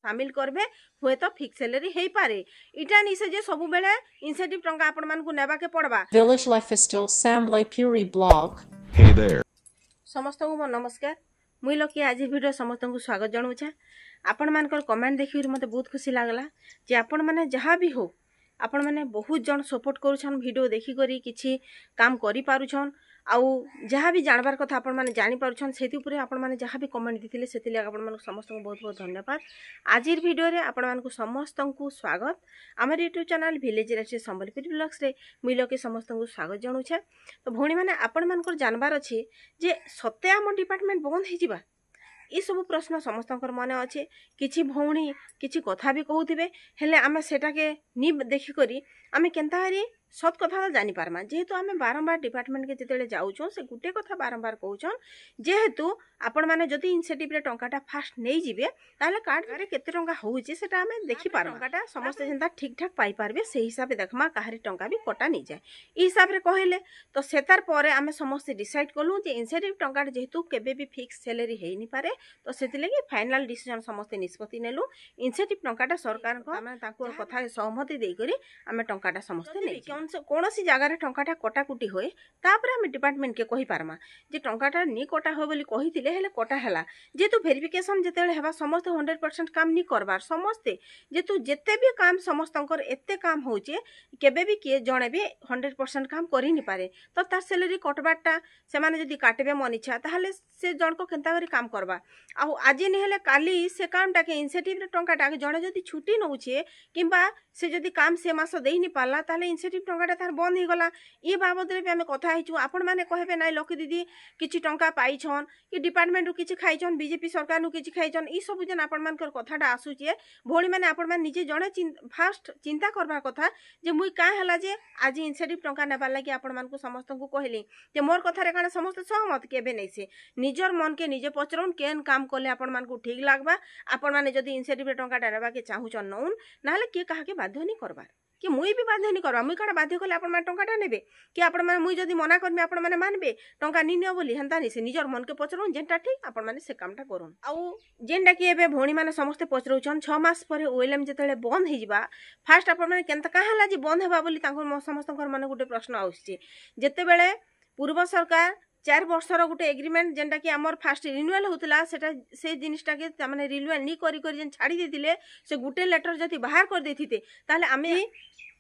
सामिल करबे हुए तो फिक्स सैलरी हेई पारे इटा नि से जे सब बेले इंसेंटिव टंका आपण मान को नेबा के पड़बा। Village life is still Sam Puri blog. Hey there. समस्त को नमस्कार मुई लकी आज वीडियो समस्त को स्वागत जनाऊे। आपण मानकर कमेंट देखिर मते बहुत खुशी लागला जे आपण माने जहाँ भी हो आपण माने बहुत जन सपोर्ट करूछन वीडियो देखि करी किछि काम करि पारुछन आउ जहाँ भी जानबार कथा आपण माने जानि पारुछन सेति ऊपर आपण माने जहाँ भी कमेंट दिथिले सेति लागि आपण मानक समस्त को बहुत बहुत धन्यवाद। आजिर वीडियो रे आपण मानक समस्त को स्वागत हमर YouTube channel village rest Sambalpur blogs रे मुई लके समस्त को स्वागत जनाऊे। तो भौणी माने आपण मानकर जानबार अछि जे सत्य आम डिपार्टमेंट बंद हे जिबा ये सब प्रश्न समस्त मन अच्छे किछि भौणी किछि कथा भी कहूथिबे हेले आमे सेटा के नि देखि करी आमे केनता हरी सत कथा जानि पारमा जेहेतु आमे बारंबार डिपार्टमेंट के जेतेले जाउछो से गुटे कथा बारंबार कहउछन जेहेतु आपण माने जदि इनसेटिव रे टंकाटा फास्ट नै जिवे ताले कार्ड रे केते टंका होउची सेटा आमे देखि पारमा टंकाटा समस्त जेंता ठीक ठाक पाई पारबे सेही हिसाब देखमा काहरी टंका भी कटा नै जाय ई हिसाब रे कहले तो सेतार परे आमे समस्त डिसाइड कलु जे इनसेटिव टंका जेहेतु केबे भी फिक्स सैलरी हेइ नि पारे तो सेति लागि फाइनल डिसीजन समस्त निष्पत्ति नेलु इनसेटिव टंकाटा सरकार को आमे ताको कथा सहमति देई करी आमे टंकाटा समस्त नै कौन सी जगह टंकाटा कटाकुटी होए तापर आम डिपार्टमेंट के कहि पारमा जे टंकाटा नि कटा हो बोली कहिथिले हेले कटा हला जेतु वेरिफिकेशन जेतेले हेबा समस्त 100% काम नि करबार समस्ते जेतु जेते भी काम समस्तंकर एते काम होचे केबे भी के जणे भी 100% काम करि नि पारे तो तार सैलरी कटबाटा से माने जदी काटबे मन इच्छा ताहले से जण को केनता करी काम करबा आ आज नि हेले काली से कामटा के इनसेटिव रे टंकाटा जणे जदी छुट्टी नउछे किबा से जदी काम से मास देहि नि पाला ताहले इनसेटिव टंकाटा तार बंद हो गला ये बाबद रे भी आमे कथा हिचु आपण माने कहबे नाइ लकी दीदी किछि टंका पाइछन कि डिपार्टमेंट रु किछि खाइछन बीजेपी सरकार नु किछि खाइछन ई सब जन आपण मानकर कथाटा आसुचे भोणी माने आपण मान निजे जणे फास्ट चिंता करबा कथा जे मुई का हला जे आज इनसेटिव टंका नेबा लागि आपण मान को समस्त को कहली जे मोर कथा रे काना समस्त सहमत केबे नै से निजर मन के निजे पचरन केन काम करले आपण मान को ठीक लागबा आपण माने जदी इनसेटिव रे टंका नेबा के चाहुचन नउन नाले के काहा के बाध्य नि करबा कि मुई भी बाध्य नि करबा मुई काडा बाध्य कले आपण मान टंकाटा नेबे कि आपण मान मुई जदी मना करबे आपण माने मानबे टंका नि नियो बोली हंता नि से निजर मन के पचरन जेंटा ठीक आपण माने से कामटा करन आउ जेंटा कि एबे भौणी माने समस्त पचरउछन 6 मास परे ओएलएम जेतेले बंद हे जिबा फास्ट आपण माने केनता काहला जे बंद हेबा बोली तांकर समस्तकर माने गुटे प्रश्न आउछि जेते बेले पूर्व सरकार 4 वर्षर गुटे एग्रीमेंट जेंटा कि हमर फास्ट रिन्यूअल होतला सेटा से जिनिसटा के माने रिन्यूअल नि करी करी जेन छाडी देतिले से गुटे लेटर जति बाहर कर देथिते ताले आमे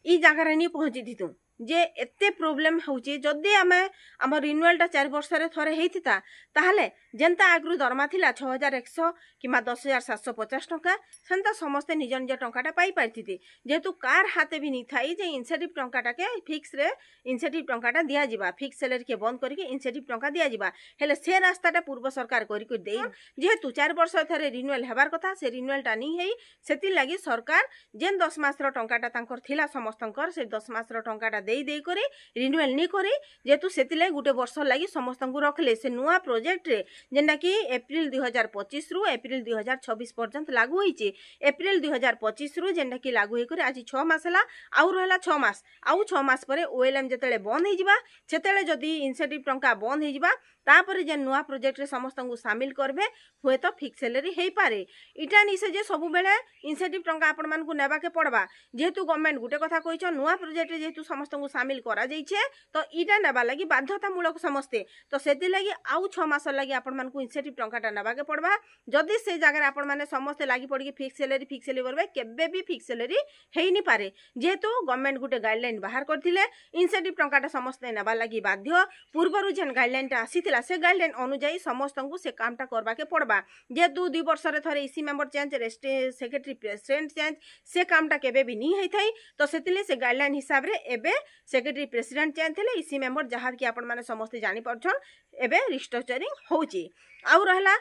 ई जगह रे नि पहुंची दितु जे एते प्रॉब्लम होची जदी आमे हमर रिन्यूअलटा 4 वर्ष रे थरे हेतिता ताहले जेंता आगरु दरमा थिला 6100 किमा 10750 टंका सेंता समस्त निज निज टंकाटा पाई पारथिते जेहेतु कार हाते भी नि थाई जे इनसेटिव टंकाटा के फिक्स रे इनसेटिव टंकाटा दिया जिबा फिक्स सैलरी के बंद करके इनसेटिव टंका दिया जिबा हेले से रास्ताटा पूर्व सरकार करि को देई जेहेतु 4 वर्ष थरे रिन्यूअल हेबार कथा से रिन्यूअलटा नि हेई सेति लागि सरकार जेन 10 मास रो टंकाटा तांकर थिला समस्तंकर से 10 मास रो टंकाटा देई करे रिन्यूअल नि करे जेतु सेतिले गुटे वर्ष लागि समस्त को रखले से नुआ प्रोजेक्ट रे जेंडा कि अप्रैल 2025 रु अप्रैल 2026 पर्यंत लागू होईचे अप्रैल 2025 रु जेंडा कि लागू होई करे आज 6 मास हला आउ रहला 6 मास आउ 6 मास परे ओएलएम जेतेले बंद हे जिबा सेतेले जदी इनसेटिव टंका बंद हे जिबा तापर जे नुआ प्रोजेक्ट रे समस्त को शामिल करबे हुए तो फिक्स सैलरी हेई पारे इटा नि से जे सब बेले इनसेटिव टंका आपण मान को नेबा के पड़बा जेहेतु गवर्नमेंट गुटे कथा कहिछ नुआ प्रोजेक्ट रे जेहेतु समस्त को शामिल करा जाइछे तो इटा नेबा लागि बाध्यतामूलक समस्ते तो सेति लागि आउ 6 मास लागि आपण मान को इनसेटिव टंकाटा नेबा के पड़बा जदी से जगह आपण माने समस्त लागि पड़ी फिक्स सैलरी करबे केबे भी फिक्स सैलरी हेई नि पारे जेहेतु गवर्नमेंट गुटे गाइडलाइन बाहर करथिले इनसेटिव टंकाटा समस्त नेबा लागि बाध्य पूर्वरु जेन गाइडलाइनटा आसी से गाइडलाइन अनुसार समस्त को से कामटा करबा के पड़बा जेहेतु 2 वर्ष रे थरे इसी member change rest secretary president change से कामटा केबे भी नहीं हैथाई तो सेतिले से गाइडलाइन हिसाब रे एबे सेक्रेटरी प्रेसिडेंट चेंज थले इसी मेंबर जहां कि आपण माने समस्त जानि परछन एबे रिस्ट्रक्चरिंग होची आउ रहला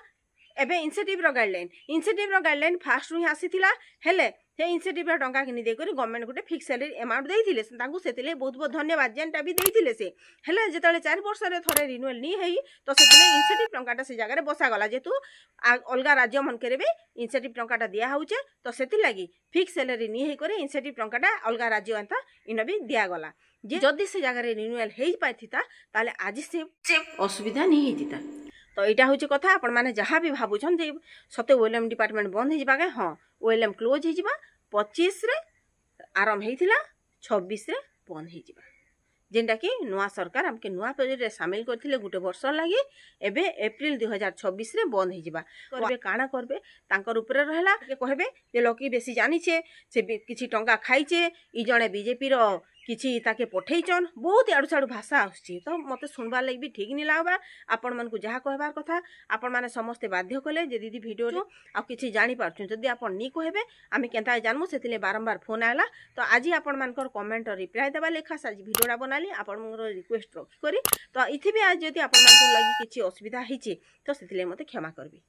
एबे इनसेटिव रो गाइडलाइन फास्ट रु आसीथिला हेले से इनसेटिव रो टंका किनि दे करी गवर्नमेंट गुटे फिक्स सैलरी अमाउंट देइथिले तांकु सेतिले बहुत बहुत धन्यवाद जेनटा भी देइथिले से हेले जेतले 4 वर्ष रे थरे रिन्यूअल नि हेई तो सेतिले इनसेटिव टंकाटा से जगह रे बसा गला जेतु अलगा राज्य मन करे बे इनसेटिव टंकाटा दिया होउचे तो सेति लागि फिक्स सैलरी नि हेई करे इनसेटिव टंकाटा अलगा राज्य अंता इन भी दिया गला जे जदी से जगह रे रिन्यूअल हेई पाइथिता ताले आज से असुविधा नि हेतिता तो यहाँ हूँ कथा आपण मैंने जहाँ भी भावुन जे सत्य ओएलएम डिपार्टमेंट बंद हो के हाँ ओएलएम क्लोज हो 25 आरंभ होता 26 बंद हो जेनटा कि नुआ सरकार आमके नुआ प्रोजेक्ट सामिल करथिले गुटे वर्ष लगी एबे एप्रिल 2026 रे बंद हो करबे काना करबे तांकर ऊपर रहला के कहबे जे लकी बेसी जानिछे से किछि टंका खाइछे ई जणे बीजेपी रो किछि ताके पठेइचन बहुत आडू साडू भाषा आछी तो मते सुनबार लागि भी ठीक नहीं लागबा आपण मन को जहा कहबार कथा आपण माने समस्त बाध्य कले जे दीदी वीडियो आ किछि जानि पारछु जदि आपण नी कहबे आमे केनता जानमु सेतिले बारंबार फोन आला तो आज आपण मानकर कमेंट रिप्लाई देबा लेखा आज वीडियोडा बनाली आपण मोर रिक्वेस्ट रखी करी तो इथि भी आज जदि आपण मान को लागि किछि असुविधा हिची तो सेतिले मते क्षमा करबी।